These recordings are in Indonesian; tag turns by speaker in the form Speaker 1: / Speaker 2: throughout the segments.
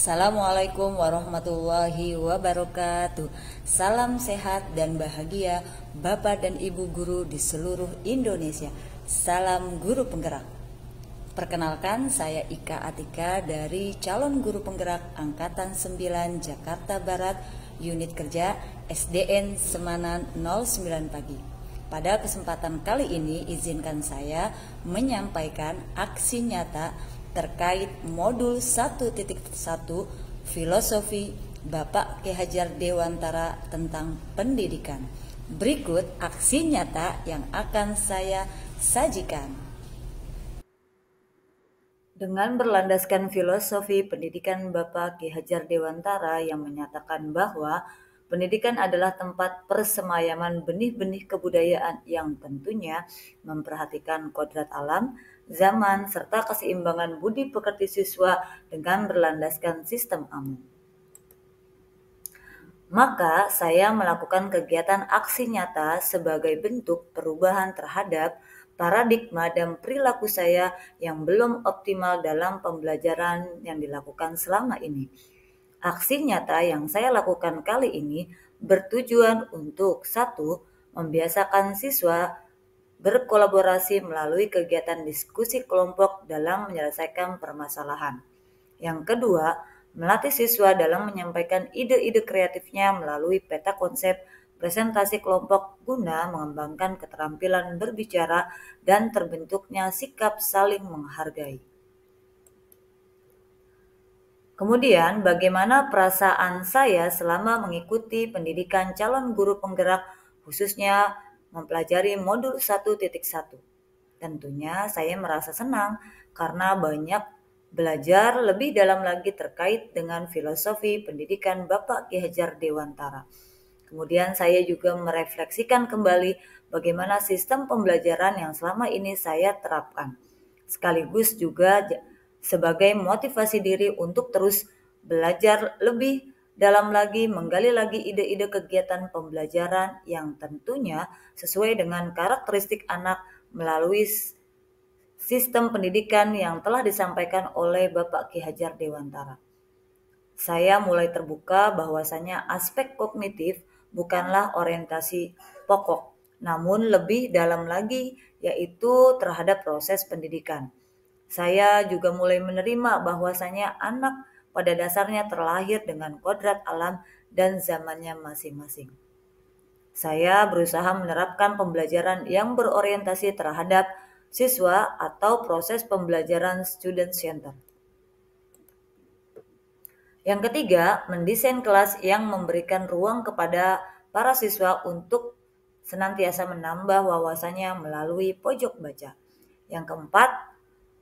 Speaker 1: Assalamualaikum warahmatullahi wabarakatuh. Salam sehat dan bahagia Bapak dan Ibu guru di seluruh Indonesia. Salam guru penggerak. Perkenalkan, saya Ika Atika dari calon guru penggerak Angkatan 9 Jakarta Barat, unit kerja SDN Semanan 09 Pagi. Pada kesempatan kali ini izinkan saya menyampaikan aksi nyata terkait modul 1.1 filosofi Bapak Ki Hajar Dewantara tentang pendidikan. Berikut aksi nyata yang akan saya sajikan. Dengan berlandaskan filosofi pendidikan Bapak Ki Hajar Dewantara yang menyatakan bahwa pendidikan adalah tempat persemayaman benih-benih kebudayaan yang tentunya memperhatikan kodrat alam, zaman, serta keseimbangan budi pekerti siswa dengan berlandaskan sistem AMU. Maka saya melakukan kegiatan aksi nyata sebagai bentuk perubahan terhadap paradigma dan perilaku saya yang belum optimal dalam pembelajaran yang dilakukan selama ini. Aksi nyata yang saya lakukan kali ini bertujuan untuk 1. Membiasakan siswa berkolaborasi melalui kegiatan diskusi kelompok dalam menyelesaikan permasalahan. Yang kedua, melatih siswa dalam menyampaikan ide-ide kreatifnya melalui peta konsep presentasi kelompok guna mengembangkan keterampilan berbicara dan terbentuknya sikap saling menghargai. Kemudian, bagaimana perasaan saya selama mengikuti pendidikan calon guru penggerak, khususnya mempelajari modul 1.1. Tentunya saya merasa senang karena banyak belajar lebih dalam lagi terkait dengan filosofi pendidikan Bapak Ki Hajar Dewantara. Kemudian saya juga merefleksikan kembali bagaimana sistem pembelajaran yang selama ini saya terapkan. Sekaligus juga sebagai motivasi diri untuk terus belajar lebih dalam lagi, menggali lagi ide-ide kegiatan pembelajaran yang tentunya sesuai dengan karakteristik anak melalui sistem pendidikan yang telah disampaikan oleh Bapak Ki Hajar Dewantara. Saya mulai terbuka bahwasanya aspek kognitif bukanlah orientasi pokok, namun lebih dalam lagi yaitu terhadap proses pendidikan. Saya juga mulai menerima bahwasanya anak pada dasarnya terlahir dengan kodrat alam dan zamannya masing-masing. Saya berusaha menerapkan pembelajaran yang berorientasi terhadap siswa atau proses pembelajaran student center. Yang ketiga, mendesain kelas yang memberikan ruang kepada para siswa untuk senantiasa menambah wawasannya melalui pojok baca. Yang keempat,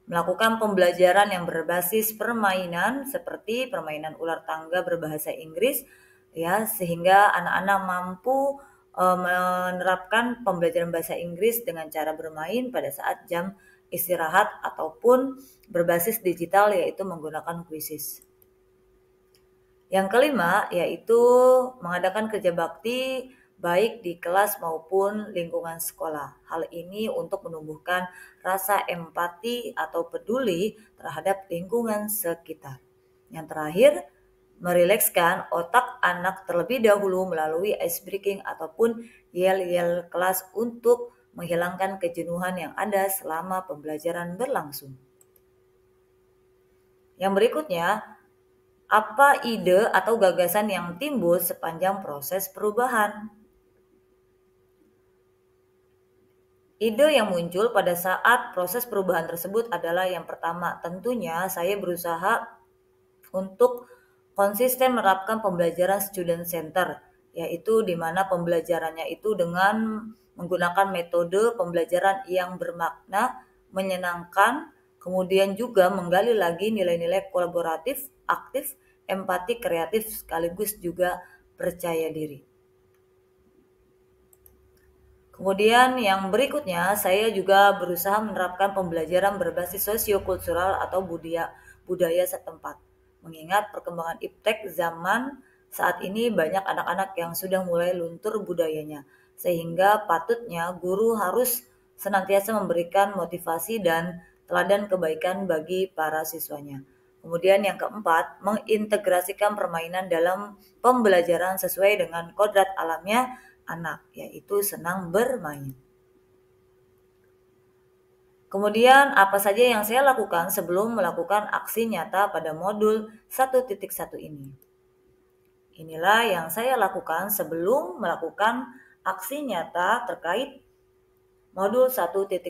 Speaker 1: melakukan pembelajaran yang berbasis permainan seperti permainan ular tangga berbahasa Inggris ya, sehingga anak-anak mampu menerapkan pembelajaran bahasa Inggris dengan cara bermain pada saat jam istirahat ataupun berbasis digital yaitu menggunakan Quizzes. Yang kelima yaitu mengadakan kerja bakti baik di kelas maupun lingkungan sekolah. Hal ini untuk menumbuhkan rasa empati atau peduli terhadap lingkungan sekitar. Yang terakhir, merilekskan otak anak terlebih dahulu melalui ice breaking ataupun yel-yel kelas untuk menghilangkan kejenuhan yang ada selama pembelajaran berlangsung. Yang berikutnya, apa ide atau gagasan yang timbul sepanjang proses perubahan? Ide yang muncul pada saat proses perubahan tersebut adalah yang pertama, tentunya saya berusaha untuk konsisten menerapkan pembelajaran student center, yaitu di mana pembelajarannya itu dengan menggunakan metode pembelajaran yang bermakna, menyenangkan, kemudian juga menggali lagi nilai-nilai kolaboratif, aktif, empati, kreatif, sekaligus juga percaya diri. Kemudian yang berikutnya, saya juga berusaha menerapkan pembelajaran berbasis sosiokultural atau budaya setempat. Mengingat perkembangan iptek zaman saat ini banyak anak-anak yang sudah mulai luntur budayanya, sehingga patutnya guru harus senantiasa memberikan motivasi dan teladan kebaikan bagi para siswanya. Kemudian yang keempat, mengintegrasikan permainan dalam pembelajaran sesuai dengan kodrat alamnya anak, yaitu senang bermain. Kemudian apa saja yang saya lakukan sebelum melakukan aksi nyata pada modul 1.1 ini? Inilah yang saya lakukan sebelum melakukan aksi nyata terkait modul 1.1,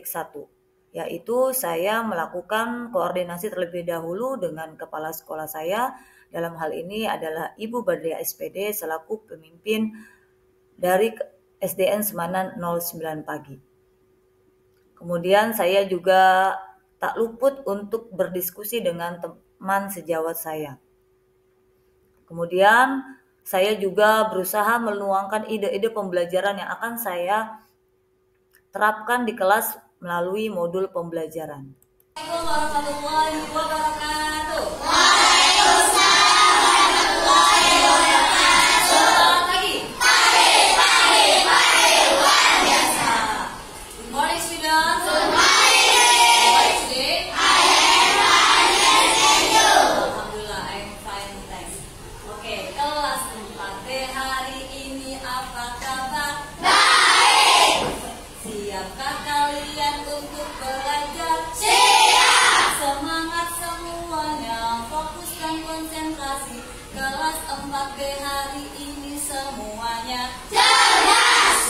Speaker 1: yaitu saya melakukan koordinasi terlebih dahulu dengan kepala sekolah saya. Dalam hal ini adalah Ibu Badria SPD selaku pemimpin dari SDN Semanan 09 Pagi. Kemudian saya juga tak luput untuk berdiskusi dengan teman sejawat saya. Kemudian saya juga berusaha menuangkan ide-ide pembelajaran yang akan saya terapkan di kelas melalui modul pembelajaran.
Speaker 2: Assalamualaikum warahmatullahi wabarakatuh.
Speaker 3: Waalaikumsalam warahmatullahi wabarakatuh.
Speaker 2: Selamat pagi.
Speaker 3: Pagi, luar biasa.
Speaker 2: Good morning, students.
Speaker 3: Good morning.
Speaker 2: How are you today?
Speaker 3: I am fine, and you?
Speaker 2: Alhamdulillah, I'm fine, thanks. Oke, kelas 4B hari ini apa kabar?
Speaker 3: Baik.
Speaker 2: Siapkah kalian untuk belajar?
Speaker 3: Siap.
Speaker 2: Semangat semuanya, fokus dan konsentrasi. Kelas 4B hari ini semuanya
Speaker 3: Cerdas.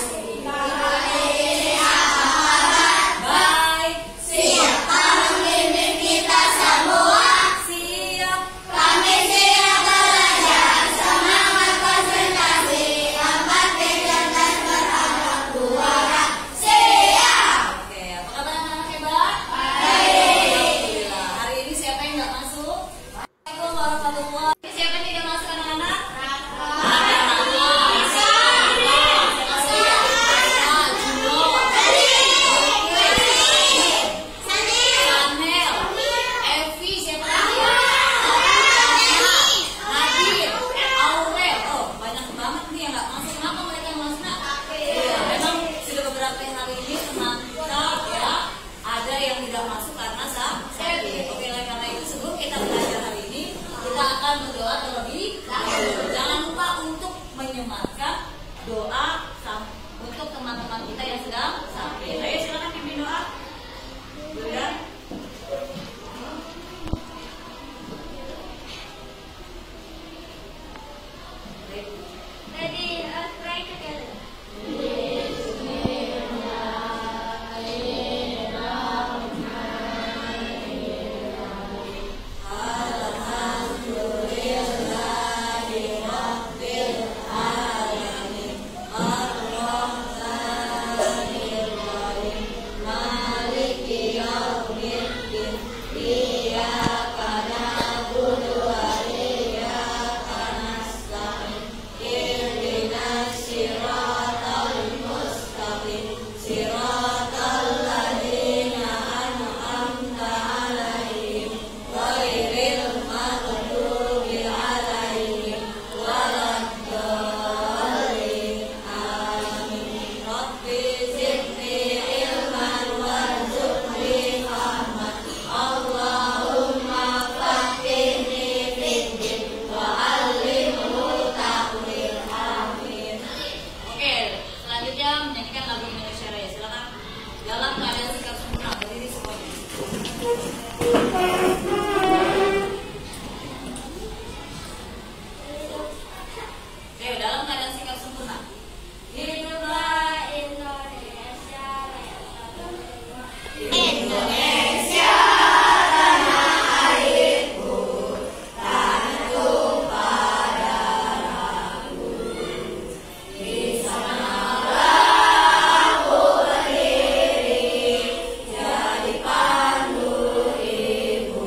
Speaker 2: baik.
Speaker 3: Siapa membimbing kita semua?
Speaker 2: Siap.
Speaker 3: Kami siap belajar. Semangat konsentrasi. 4 cerdas berakhlak juara. Siap.
Speaker 2: Oke, apa kabar anak-anak hebat?
Speaker 3: Baik.
Speaker 2: Alhamdulillah. Hari ini siapa yang nggak masuk? Assalamualaikum warahmatullahi. Siapa yang tidak masuk anak-anak? Berdoa terlebih dahulu. Jangan lupa untuk menyematkan doa untuk teman-teman kita yang sedang sakit. Ayo silakan pimpin doa. Ya.
Speaker 3: Ready, let's pray together.
Speaker 2: Oke, selanjutnya menyanyikan lagu Indonesia Raya. Silakan. Dalam keadaan sikap sempurna, berdiri semuanya. Oke, dalam keadaan sikap sempurna.
Speaker 3: Hiduplah Indonesia Raya.
Speaker 2: Jadi pandu ibu.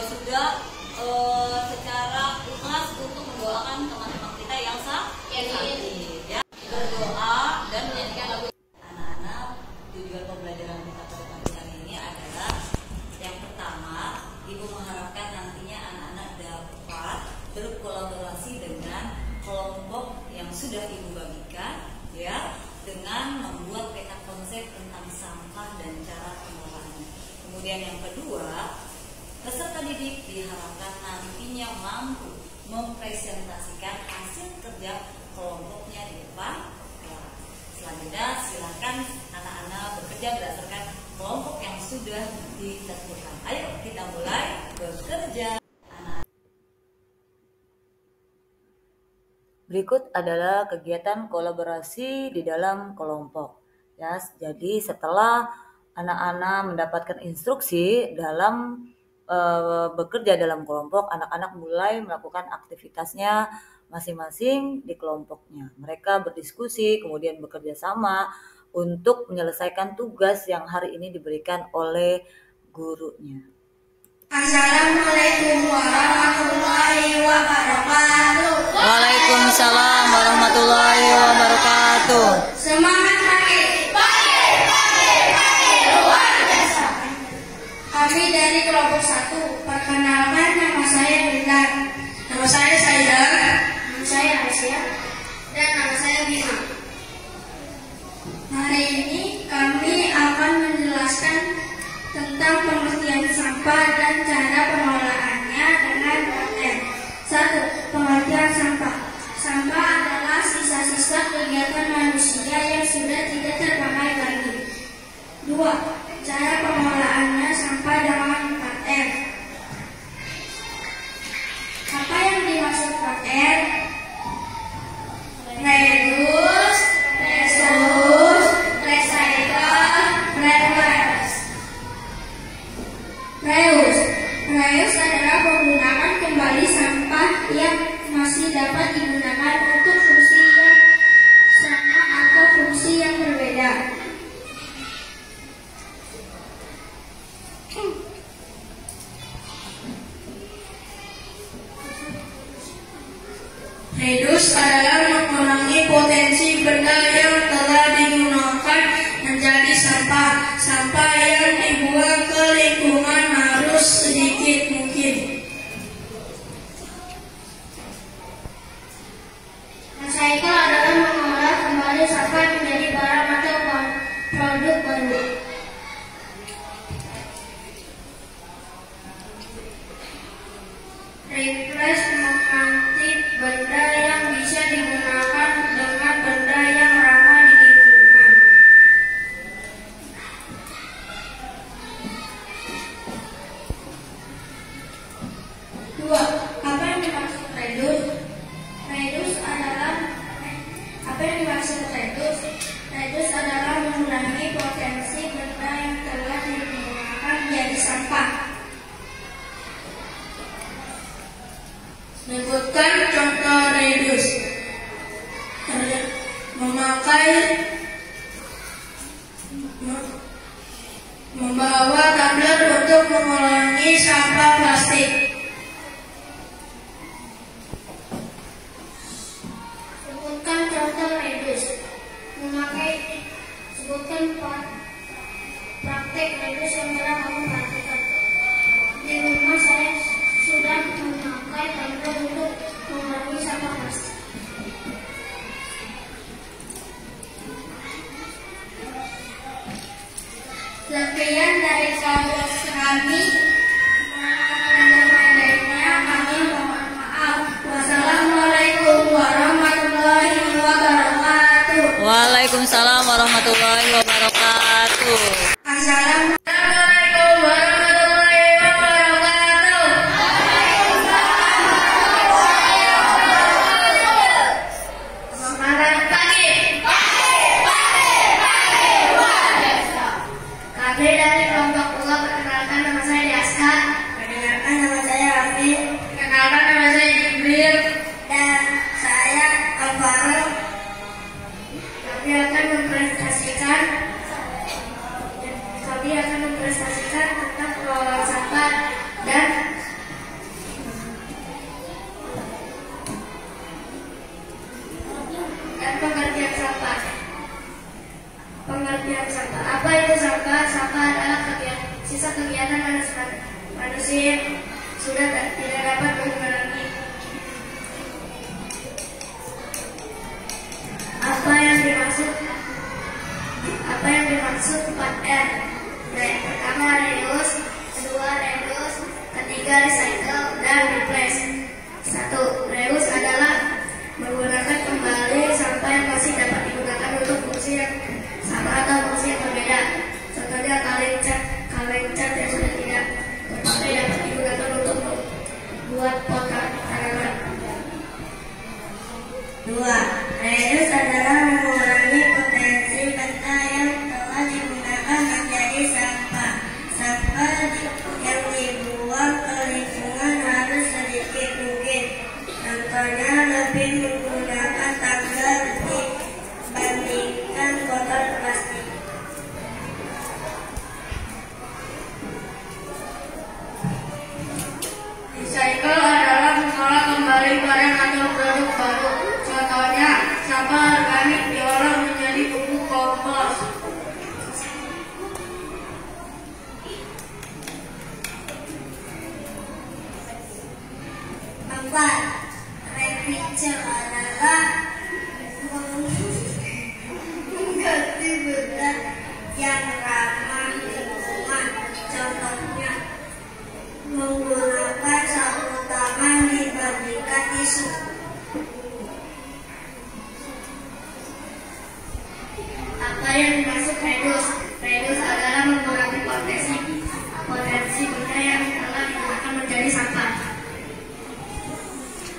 Speaker 2: sudah secara ikhlas untuk mendoakan teman-teman kita yang sakit, ya. Berdoa dan menyanyikan lagu. Anak-anak, tujuan pembelajaran kita pada pagi hari ini adalah yang pertama, Ibu mengharapkan nantinya anak-anak dapat berkolaborasi dengan kelompok yang sudah Ibu bagikan, ya, dengan membuat peta konsep tentang sampah dan cara pengolahannya. Kemudian yang kedua, peserta didik diharapkan nantinya mampu mempresentasikan hasil kerja kelompoknya di depan kelas. Selanjutnya silakan anak-anak bekerja berdasarkan kelompok yang sudah ditentukan. Ayo kita mulai bekerja. Berikut adalah kegiatan kolaborasi di dalam kelompok. Ya, jadi setelah anak-anak mendapatkan instruksi dalam bekerja dalam kelompok, anak-anak mulai melakukan aktivitasnya masing-masing di kelompoknya. Mereka berdiskusi, kemudian bekerja sama untuk menyelesaikan tugas yang hari ini diberikan oleh gurunya.
Speaker 3: Assalamualaikum warahmatullahi wabarakatuh.
Speaker 1: Waalaikumsalam warahmatullahi wabarakatuh.
Speaker 3: Semangat pagi. Pagi luar biasa. Kami dari kelompok 1. Perkenalkan, nama saya Bintang. Nama saya Saida. Nama saya Aisyah. Dan nama saya Bima. Hari ini kami akan menjelaskan tentang pengertian sampah dan cara pengolahannya dengan praktek. 1. Pengertian sampah. Sampah adalah sisa-sisa kegiatan manusia yang sudah tidak terpakai lagi. 2. Cara pengolahannya sampah dengan 4R. Apa yang dimaksud 4R? Reduce, reuse, recycle, reuse. Reuse adalah menggunakan kembali sampah yang masih dapat digunakan untuk fungsi yang sama atau fungsi yang berbeda. Reduce adalah mengurangi potensi benda yang telah digunakan menjadi sampah. Sampah yang dibuang ke lingkungan harus sedikit mungkin. Recycle adalah mengolah kembali sampah menjadi barang atau produk baru. Replace mengganti benda yang bisa digunakan dengan benda yang ramah di lingkungan. 2. Apa yang dimaksud reduce? Reduce adalah mengurangi potensi benda yang telah digunakan menjadi sampah. Sebutkan contoh reduce. Membawa tumbler untuk mengurangi sampah plastik. Sebutkan contoh reduce. Sebutkan praktek reduce yang telah kamu lakukan. Di rumah saya sudah memakai tumbler untuk mengurangi sampah plastik. Sekian dari kelompok kami. Kami mohon maaf. Wassalamualaikum warahmatullahi wabarakatuh.
Speaker 1: Waalaikumsalam warahmatullahi wabarakatuh.
Speaker 3: Assalamualaikum warahmatullahi wabarakatuh. Semangat pagi. Kami dari kelompok 2. Perkenalkan, nama saya Diaska. Perkenalkan, nama saya Raffi. Perkenalkan, nama saya Jibril. Dan saya Alvaro. Kami akan mempresentasikan bersih sudah tidak dapat mengurangi. Apa yang dimaksud 4R? Pertama reuse, kedua reduce, ketiga recycle, dan replace. 1. Reuse adalah menggunakan kembali sampah yang masih dapat digunakan untuk fungsi yang sama atau fungsi yang berbeda. Contohnya kaleng cat yang sudah tidak terpakai dapat digunakan untuk membuat pot tanaman. 2. Reuse adalah mengurangi potensi benda yang telah digunakan menjadi sampah. Sampah yang dibuang ke lingkungan harus sedikit mungkin. Contohnya lebih menggunakan tumbler dibandingkan botol plastik. Recycle adalah mengolah kembali barang atau produk baru. Contohnya, sampah organik diolah menjadi pupuk kompos. 4. Recycle adalah mengganti benda yang ramah lingkungan. Contohnya, menggunakan sabun tangan dibandingkan tisu. Apa yang dimaksud reduce? Reduce adalah mengurangi potensi benda yang telah digunakan menjadi sampah.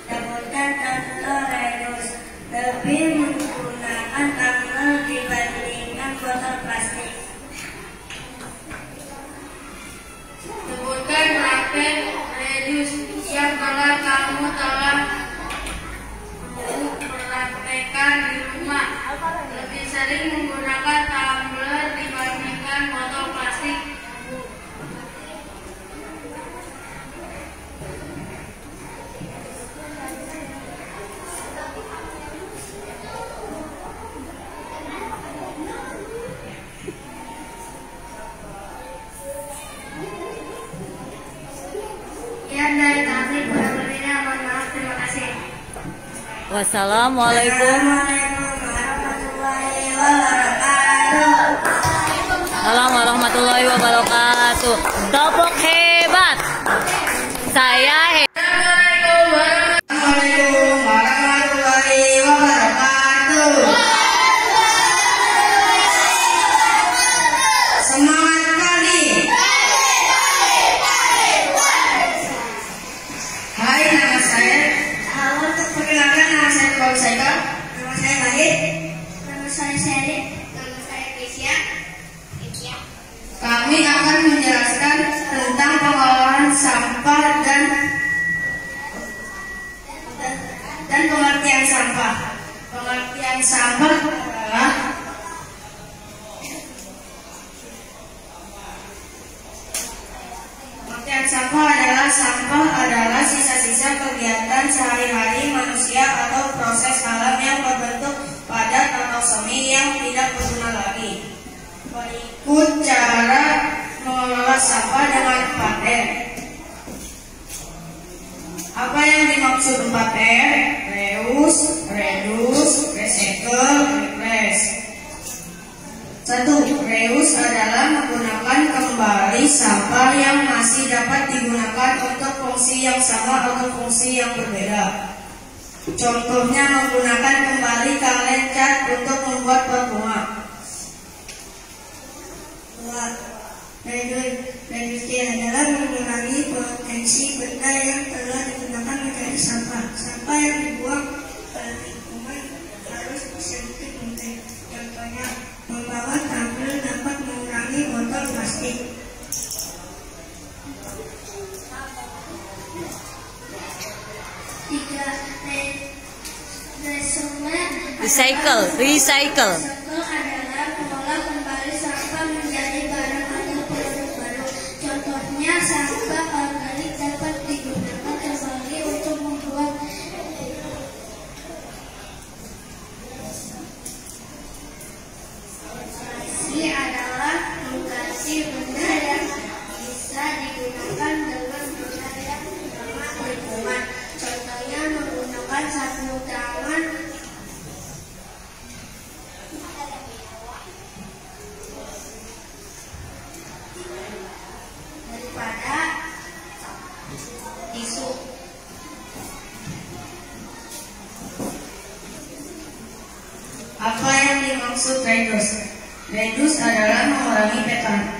Speaker 3: Dapatkan contoh reduce. Lebih menggunakan tumbler dibandingkan botol plastik. Sebutkan praktek reduce yang kamu telah praktekkan di rumah. Lebih sering menggunakan tumbler dibandingkan botol plastik. Dari kami kurang lebihnya, mohon maaf, terima kasih.
Speaker 1: Wassalamualaikum warahmatullahi wabarakatuh. Topok hebat. Saya
Speaker 3: Assalamualaikum warahmatullahi wabarakatuh. Semangat pagi. Hai, nama saya. Untuk perkenalkan, nama saya Pak Saika. Nama saya Mahir. Nama saya Seri. Nama saya Kesia. Kami akan menjelaskan tentang pengolahan sampah dan pengertian sampah. Pengertian sampah adalah sisa-sisa kegiatan sehari-hari manusia atau proses alam yang berbentuk padat atau semi yang tidak berguna lagi. Berikut cara mengelola sampah dengan 4R. Apa yang dimaksud 4R? Reuse, reduce, recycle, replace. 1. Reuse adalah menggunakan kembali sampah yang masih dapat digunakan untuk fungsi yang sama atau fungsi yang berbeda. Contohnya menggunakan kembali kaleng cat untuk membuat pot bunga. 2. Reduce adalah mengurangi potensi benda yang telah digunakan menjadi sampah. Sampah yang dibuang ke lingkungan harus sedikit mungkin. Contohnya, membawa tumbler dapat mengurangi botol plastik. 3.
Speaker 1: recycle.
Speaker 3: Adalah mengolah kembali sampah menjadi barang atau produk baru. Contohnya, sampah organik dapat digunakan kembali untuk membuat adalah mengganti benda yang bisa digunakan dengan Tisu.
Speaker 4: Apa yang dimaksud reduce? Reduce adalah mengurangi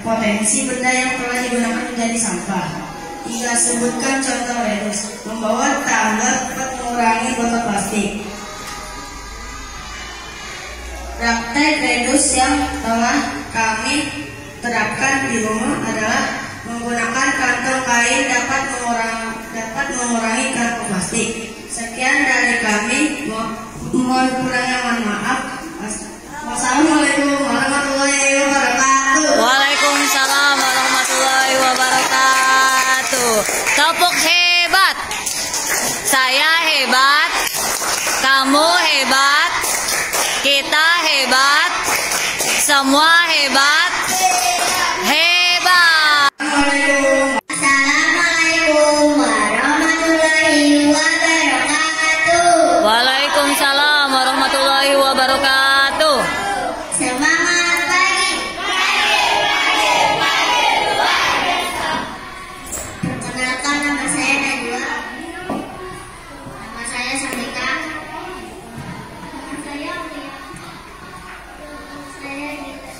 Speaker 4: potensi benda yang telah digunakan menjadi sampah. 3. Sebutkan contoh reduce. Membawa tangga dapat mengurangi botol plastik. Praktek reduce yang telah kami terapkan di rumah adalah menggunakan kantong kain dapat mengurangi kantong plastik. Sekian dari kami. Mohon kurangnya mohon maaf. Wassalamualaikum warahmatullahi wabarakatuh.
Speaker 1: Waalaikumsalam warahmatullahi wabarakatuh. Tepuk hebat. Saya hebat, kamu hebat, kita hebat, semua hebat. Hebat.
Speaker 3: Assalamualaikum warahmatullahi wabarakatuh.
Speaker 1: Waalaikumsalam warahmatullahi wabarakatuh.
Speaker 3: Semangat pagi. Perkenalkan, nama saya Najwa. Nama saya Samika. Nama saya Ulia. Saya Gita.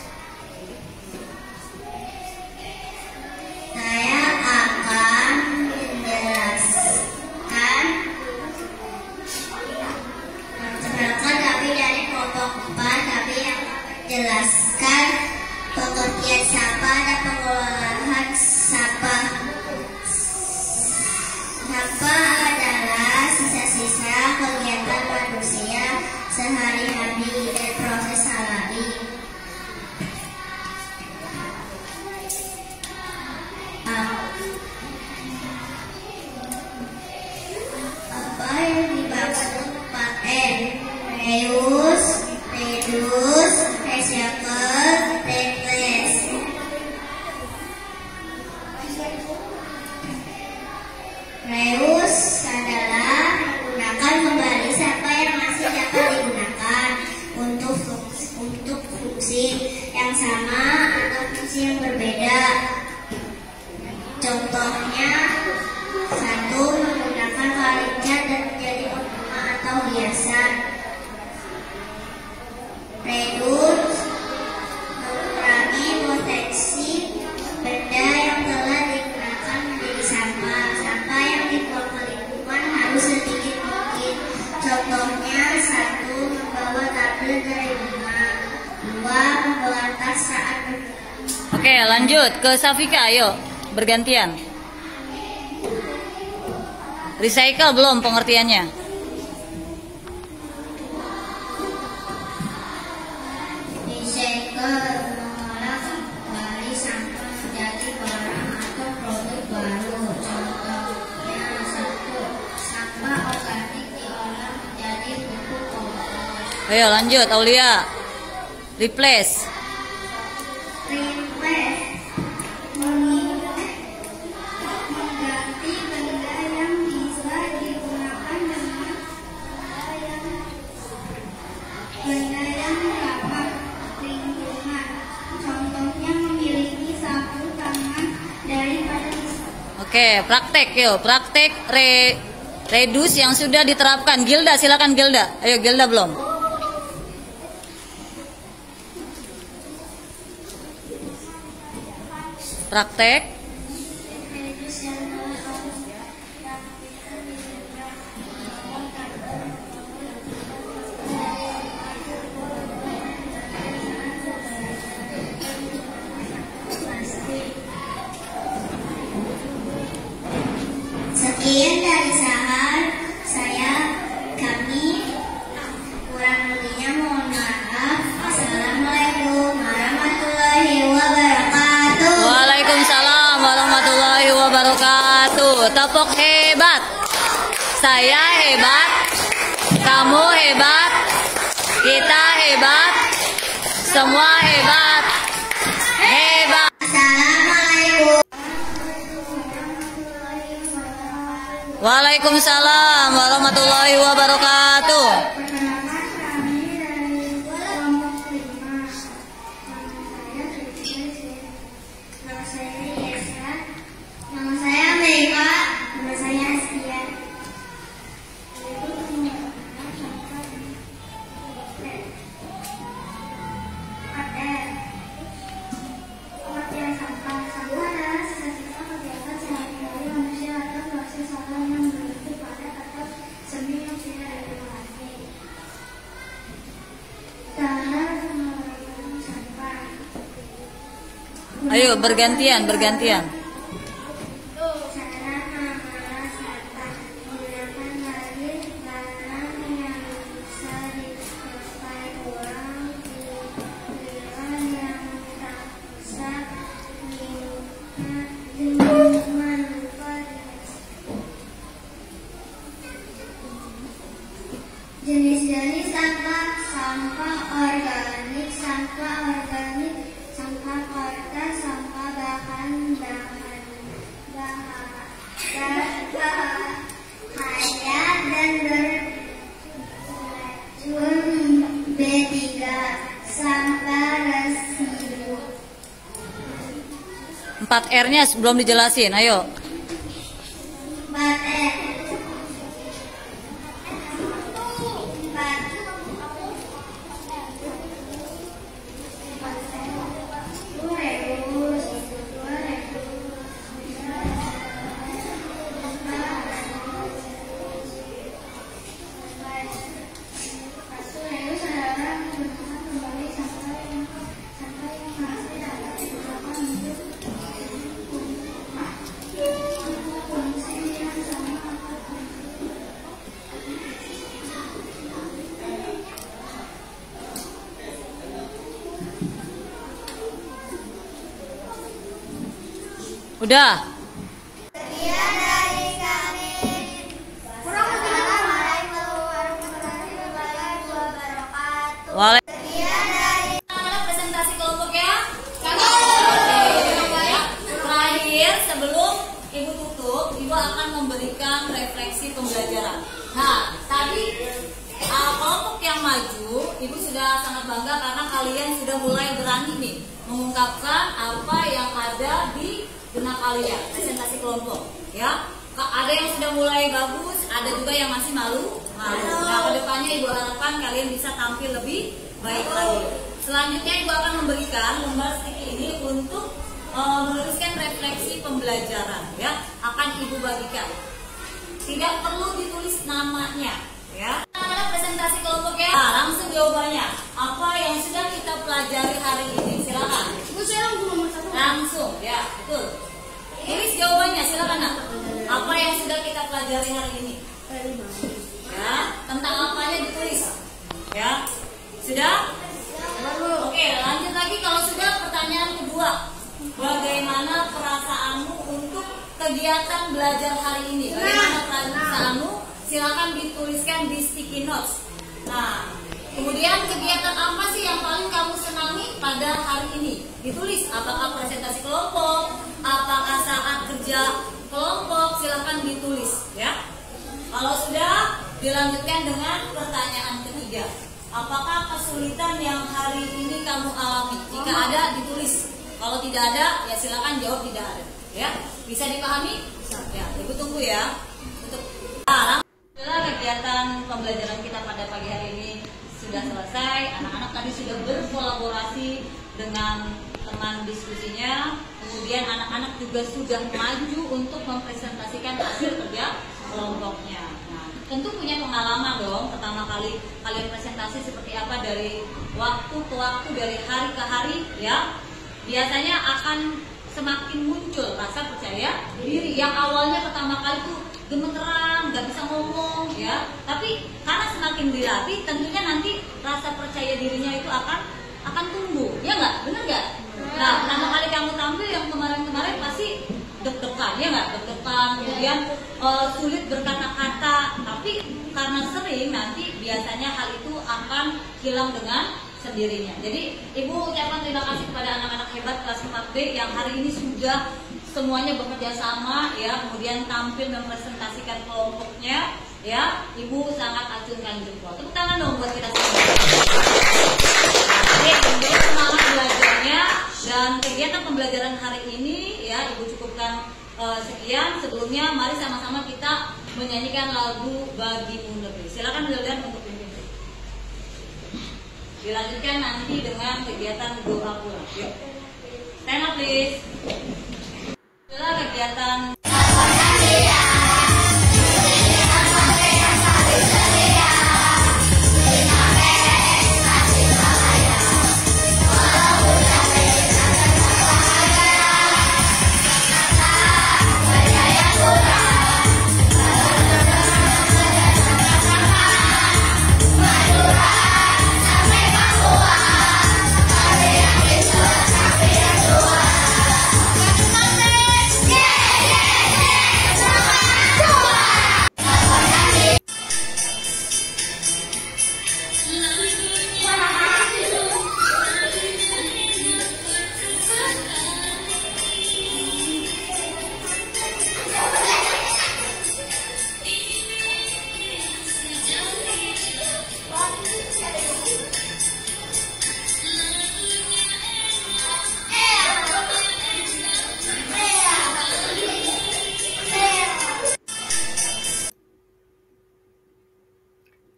Speaker 3: Saya akan menjelaskan tapi dari kelompok 4, tapi yang menjelaskan pengertian sampah dan pengolahan sampah. Sampah adalah sisa-sisa kegiatan manusia sehari-hari dan proses alami. Apa yang dimaksud paten? Reuse, reduce, recycle, replace. Reuse adalah menggunakan kembali sampah yang masih dapat digunakan untuk fungsi yang sama atau fungsi yang berbeda. Contohnya, 1. Menggunakan kain cat dan menjadi ornamen atau hiasan. Reduce, mengurangi potensi benda yang telah digunakan menjadi sampah. Sampah yang dibuang ke lingkungan harus sedikit mungkin. Contohnya, 1. Membawa tabel dari rumah. 2. Membawa tas saat berpergian.
Speaker 1: Oke, lanjut ke Safika, ayo bergantian. Recycle belum pengertiannya?
Speaker 3: Recycle, mengolah kembali sampah menjadi barang atau produk baru. Contohnya, 1. Sampah organik diolah menjadi pupuk kompos.
Speaker 1: Ayo lanjut, Aulia. Replace.
Speaker 3: Replace, mengganti benda yang bisa digunakan dengan benda yang ramah lingkungan. Contohnya, memiliki sapu tangan daripada
Speaker 1: Oke, praktek yuk. Praktek reduce yang sudah diterapkan. Gilda, silakan Gilda. Ayo Gilda belum? Praktek.
Speaker 3: Sekian dari kami. Kurang lebihnya mohon maaf. Assalamualaikum warahmatullahi wabarakatuh.
Speaker 1: Waalaikumsalam warahmatullahi wabarakatuh. Tepuk hebat. Saya hebat, kamu hebat, kita hebat, semua hebat. Hebat.
Speaker 3: Assalamualaikum.
Speaker 1: Waalaikumsalam warahmatullahi wabarakatuh.
Speaker 3: Perkenalkan, kami dari kelompok 5. Nama saya Yesa. Nama saya Mega.
Speaker 1: Ayo bergantian.
Speaker 3: Cara mengolah sampah menggunakan lalin garam yang bisa dipakai ulang, pilah yang tak bisa jenis-jenis sampah: sampah organik, sampah kertas, sampah berbahaya dan beracun. B3. Sampah residu.
Speaker 1: 4R-nya belum dijelasin, ayo.
Speaker 3: 4R.
Speaker 1: Udah.
Speaker 3: Sekian dari kami. Assalamualaikum warahmatullahi wabarakatuh.
Speaker 1: Waalaikumsalam.
Speaker 3: Sekian dari
Speaker 2: Anak presentasi kelompok ya. Terakhir sebelum Ibu tutup, Ibu akan memberikan refleksi pembelajaran. Nah, tadi kelompok yang maju, Ibu sudah sangat bangga karena kalian sudah mulai berani nih mengungkapkan apa yang ada di benak kalian, presentasi kelompok ya. Ada yang sudah mulai bagus, ada juga yang masih malu. Nah, kedepannya Ibu harapkan kalian bisa tampil lebih baik lagi. Selanjutnya Ibu akan memberikan lembar sticky ini untuk menuliskan refleksi pembelajaran ya. Akan Ibu bagikan. Tidak perlu ditulis namanya ya. Presentasi kelompok ya. Nah, langsung jawabannya. Apa yang sudah kita pelajari hari ini? Silakan. Langsung ya, betul. Tulis jawabannya, silakan nak. Apa yang sudah kita pelajari hari ini? Ya, tentang apanya ditulis. Ya, sudah? Oke, lanjut lagi. Kalau sudah, pertanyaan kedua. Bagaimana perasaanmu untuk kegiatan belajar hari ini? Bagaimana perasaanmu? Silakan dituliskan di sticky notes. Nah, kemudian kegiatan apa sih yang paling kamu senangi pada hari ini? Ditulis. Apakah presentasi kelompok? Apakah saat kerja kelompok? Silakan ditulis ya. Kalau sudah, dilanjutkan dengan pertanyaan ketiga. Apakah kesulitan yang hari ini kamu alami? Jika ada, ditulis. Kalau tidak ada, ya silakan jawab tidak ada. Ya, bisa dipahami? Bisa. Ya, Ibu tunggu ya. Untuk setelah kegiatan pembelajaran kita pada pagi hari ini sudah selesai, anak-anak tadi sudah berkolaborasi dengan teman diskusinya. Kemudian anak-anak juga sudah maju untuk mempresentasikan hasil kerja kelompoknya. Nah, tentu punya pengalaman dong, pertama kali kalian presentasi seperti apa dari waktu ke waktu, dari hari ke hari ya. Biasanya akan semakin muncul rasa percaya diri yang awalnya pertama kali tuh gemeteran, nggak bisa ngomong ya. Tapi karena semakin dilatih, tentunya nanti rasa percaya dirinya itu akan tumbuh, ya nggak? Bener nggak? Nah, pertama kali kamu tampil yang kemarin-kemarin pasti deg-degan, ya nggak? Deg-degan, kemudian sulit berkata-kata. Tapi karena sering, nanti biasanya hal itu akan hilang dengan sendirinya. Jadi Ibu ucapkan terima kasih kepada anak-anak hebat kelas 4B yang hari ini sudah semuanya bekerja sama ya, kemudian tampil mempresentasikan kelompoknya ya. Ibu sangat acungkan jempol. Tepuk tangan dong buat kita semua. Oke, untuk semangat belajarnya dan kegiatan pembelajaran hari ini ya, Ibu cukupkan sekian. Sebelumnya mari sama-sama kita menyanyikan lagu Bagimu Negeri. Silakan Wildan untuk pimpin. Dilanjutkan nanti dengan kegiatan doa pulang. Yuk. Stand up please. Setelah kegiatan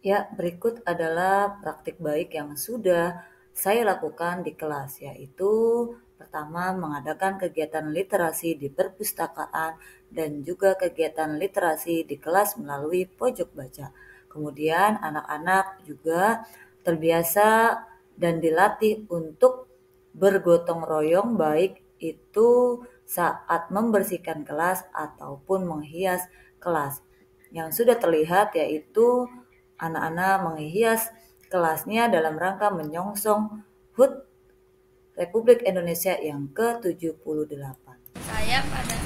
Speaker 1: Ya, berikut adalah praktik baik yang sudah saya lakukan di kelas, yaitu pertama mengadakan kegiatan literasi di perpustakaan dan juga kegiatan literasi di kelas melalui pojok baca. Kemudian anak-anak juga terbiasa dan dilatih untuk bergotong royong baik itu saat membersihkan kelas ataupun menghias kelas. Yang sudah terlihat yaitu anak-anak menghias kelasnya dalam rangka menyongsong HUT Republik Indonesia yang ke-78.
Speaker 3: Saya pada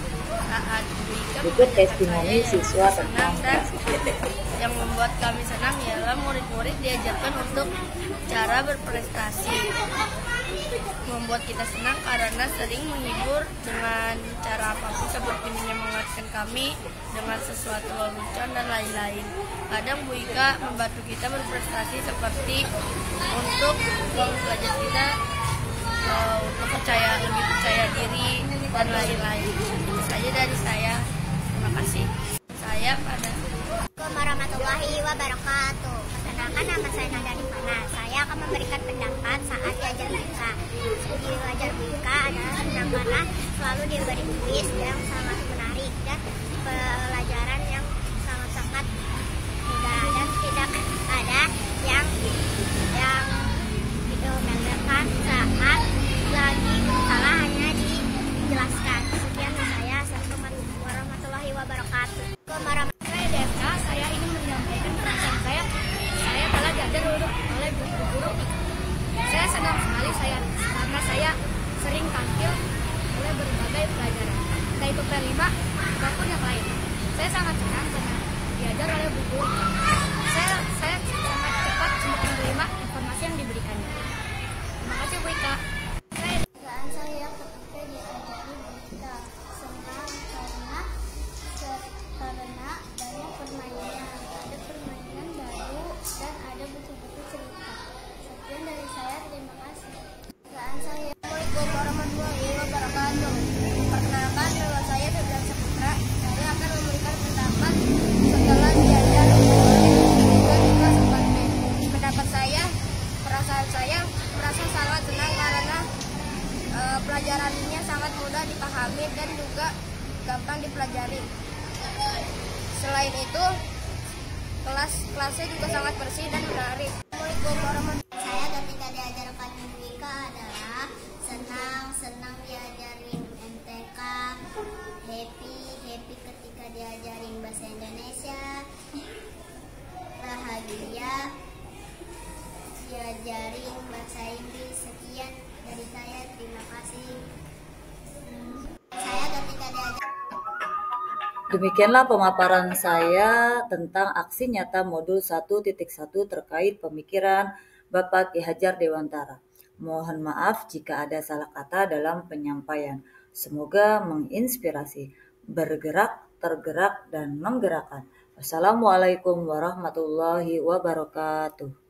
Speaker 3: saat Wika
Speaker 1: Berikut
Speaker 3: mengajarkan
Speaker 1: testimoni
Speaker 3: saya
Speaker 1: siswa
Speaker 3: yang
Speaker 1: tentang
Speaker 3: senang dan
Speaker 1: kelas.
Speaker 3: yang membuat kami senang ialah murid-murid diajarkan untuk cara berprestasi. Membuat kita senang karena sering menghibur dengan cara apapun seperti menyemangatkan kami dengan sesuatu lelucon dan lain-lain. Kadang Bu Ika membantu kita berprestasi seperti untuk belajar kita untuk lebih percaya diri dan lain-lain. Itu saja dari saya. Terima kasih. Saya pada
Speaker 5: Assalamualaikum warahmatullahi wabarakatuh. Perkenalkan, nama saya Nada Rifana. Saya akan memberikan pendapat saat diajar BK. Di wajar BK adalah senang karena selalu diberi kuis yang sangat menarik dan pelajaran yang sangat-sangat mudah dan tidak ada yang itu membedakan saat lagi salah hanya dijelaskan. Sekian dari saya. Assalamualaikum warahmatullahi wabarakatuh.
Speaker 3: Saya DFK, saya ingin menyampaikan perasaan saya telah diajar oleh guru IKA. Saya senang sekali karena saya sering tampil oleh berbagai pelajaran, entah itu P5 maupun yang lain. Saya sangat senang karena diajar oleh guru IKA. Saya sangat cepat untuk menerima informasi yang diberikannya. Terima kasih Bu Ika.
Speaker 5: Perasaan saya ketika diajari berita senang karena banyak permainan, ada permainan baru dan ada buku-buku cerita. Sekian dari saya, terima kasih. Perasaan saya. Assalamualaikum warahmatullahi wabarakatuh. Perkenalkan, nama saya Febrian Saputra. Saya akan memberikan pendapat setelah diajar oleh kelas 4B. Pendapat saya, perasaan saya merasa sangat senang karena pelajarannya sangat mudah dipahami dan juga gampang dipelajari. Selain itu, kelasnya juga sangat bersih dan menarik. Assalamualaikum warahmatullahi wabarakatuh. Saya ketika diajarkan Wika adalah senang diajarin MTK, happy ketika diajarin bahasa Indonesia, bahagia diajarin bahasa Inggris. Sekian dari saya, terima kasih. Saya ketika diajar.
Speaker 1: Demikianlah pemaparan saya tentang aksi nyata modul 1.1 terkait pemikiran Bapak Ki Hajar Dewantara. Mohon maaf jika ada salah kata dalam penyampaian. Semoga menginspirasi, bergerak, tergerak, dan menggerakkan. Wassalamualaikum warahmatullahi wabarakatuh.